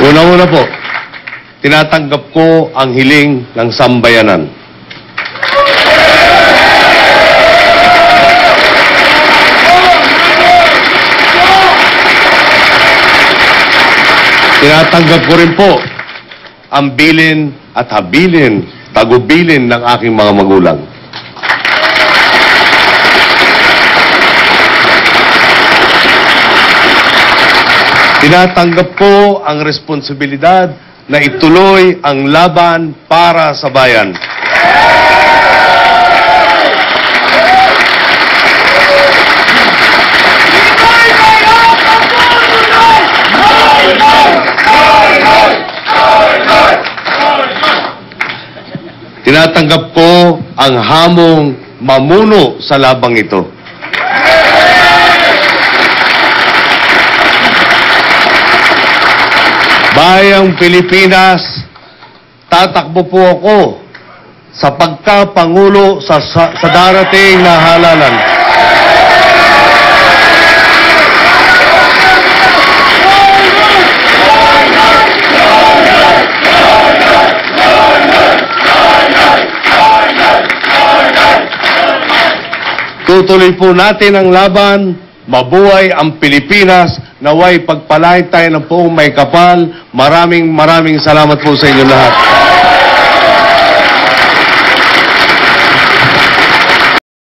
Una-una po, tinatanggap ko ang hiling ng sambayanan. Tinatanggap ko rin po ang bilin at habilin, tagubilin ng aking mga magulang. Tinatanggap ko ang responsibilidad na ituloy ang laban para sa bayan. Tinatanggap ko ang hamong mamuno sa labang ito. Bayang Pilipinas, tatakbo po ako sa pagkapangulo sa darating na halalan. Tutuloy po natin ang laban, mabuhay ang Pilipinas, naway pagpalain tayo ng buong may kapal. Maraming salamat po sa inyo lahat.